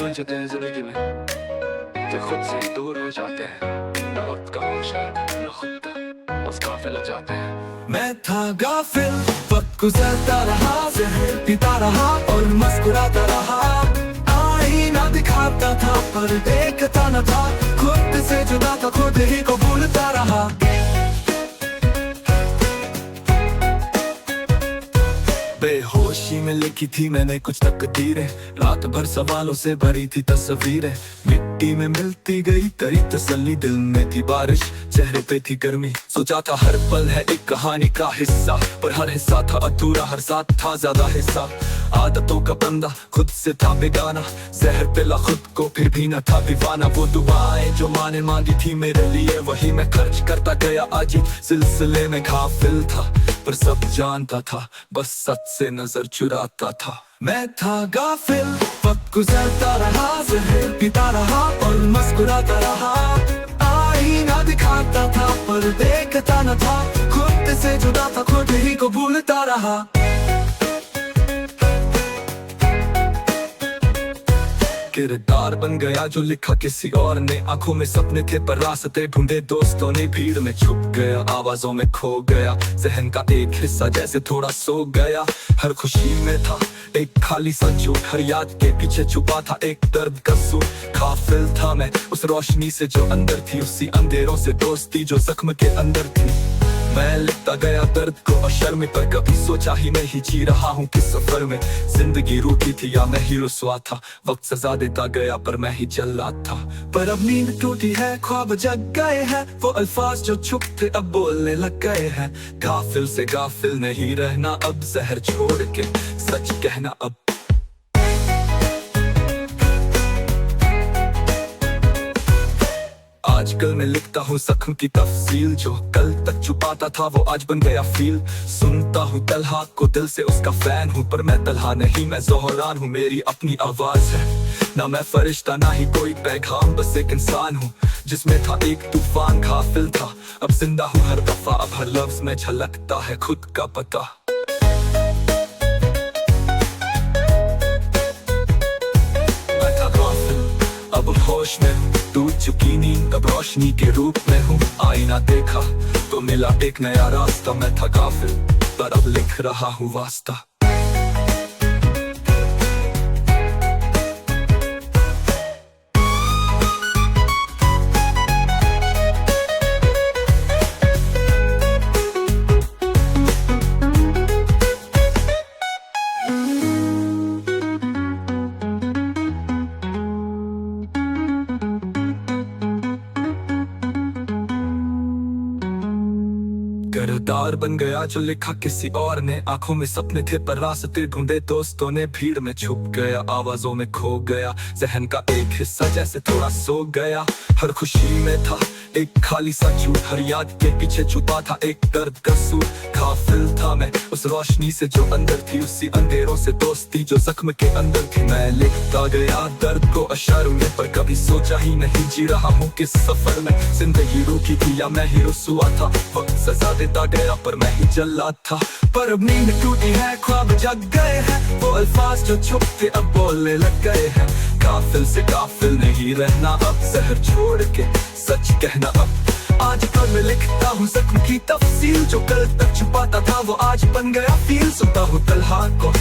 उलझते हैं जिंदगी में तो खुद से ही दूर हो जाते हैं। न वक्त का होश है न खुद का, बस काफिल हो जाते हैं। मैं था गाफिल, वक्त गुजरता रहा, जहर पीता रहा और मुस्कुराता रहा। आईना दिखाता था पर देखता न था, खुद से जुदा था, खुद ही को भूलता रहा। बेहोशी में लिखी थी मैंने कुछ तकदीरें, रात भर सवालों से भरी थी तस्वीरें। मिट्टी में मिलती गई तेरी तसल्ली, दिल में थी बारिश, चेहरे पे थी गर्मी। सोचा था हर पल है एक कहानी का हिस्सा, पर हर हिस्सा था अधूरा, हर साथ था ज्यादा हिस्सा। आदतों का बंदा, खुद से था बेगाना, जहर पिला खुद को फिर भी न था दीवाना। वो दुआएं जो माँ ने मांगी थी मेरे लिए, वही मैं खर्च करता गया। आज सिलसिले में गाफिल था पर सब जानता था, बस सच से नजर चुराता था। मैं था गाफिल, वक्त गुजरता रहा, जहर पीता रहा और मुस्कुराता रहा। आईना दिखाता था पर देखता न था, खुद से जुदा था, खुद ही को भूलता रहा। किरदार बन गया जो लिखा किसी और ने, आंखों में सपने थे पर रास्ते ढूंढे दोस्तों ने। भीड़ में छुप गया, आवाजों में खो गया, जहन का एक हिस्सा जैसे थोड़ा सो गया। हर खुशी में था एक खाली सा झूठ, हर याद के पीछे छुपा था एक दर्द का सूट। गाफिल था मैं उस रोशनी से जो अंदर थी, उसी अंधेरों से दोस्ती जो जख्म के अंदर थी। मैं लिखता गया दर्द को और शर्म पर, कभी सोचा ही नहीं जी रहा हूँ किस सफर में। जिंदगी रूठी थी या मैं ही रुसवा था, वक्त सजा देता गया पर मैं ही जल्लाद था। पर अब नींद टूटी है, ख्वाब जग गए हैं, वो अल्फाज जो चुप थे अब बोलने लग गए हैं। गाफिल से गाफिल नहीं रहना अब, जहर छोड़ के सच कहना अब। आजकल मैं लिखता हूँ जख्म की तफसील, जो कल तक छुपाता था वो आज बन गया फील। सुनता हूँ तलहा को दिल से, उसका फैन हूँ पर मैं तलहा नहीं, मैं ज़ोहरान हूँ, मेरी अपनी आवाज है। ना मैं फरिश्ता ना ही कोई पैगाम, बस एक इंसान हूँ जिसमें था एक तूफान। गाफिल था अब जिंदा हूँ हर दफा, अब हर लफ्ज में झलकता है खुद का पता। मैं था गाफिल अब होश में, टूट चुकी नींद अब रोशनी के रूप में हूँ। आईना देखा तो मिला एक नया रास्ता, मैं था गाफिल पर अब लिख रहा हूँ वास्ता। किरदार बन गया जो लिखा किसी और ने, आंखों में सपने थे पर रास्ते ढूंढे दोस्तों ने। भीड़ में छुप गया, आवाजों में खो गया, जहन का एक हिस्सा जैसे थोड़ा सो गया। हर खुशी में था एक खाली सा झूठ, हर याद के पीछे छुपा था एक दर्द का सूट। गाफिल था मैं उस रोशनी से जो अंदर थी, उसी अंधेरों से दोस्ती जो जख्म के अंदर थी। मैं लिखता गया दर्द को अशर में, पर कभी सोचा ही नहीं जी रहा हूँ किस सफर में। जिंदगी रूठी थी या मैं ही रुसवा था, वक्त सजा देता गया पर मैं ही जल्लाद था। पर अब नींद टूटी है, ख्वाब जग गए हैं, वो अल्फाज जो छुप थे अब बोलने लग गए हैं। गाफिल से गाफिल नहीं रहना अब, जहर छोड़ के सच कहना अब। आजकल मैं लिखता हूँ जख्म की तफसील, जो कल तक छुपाता था वो आज बन गया फील। सुनता हूँ तलहा को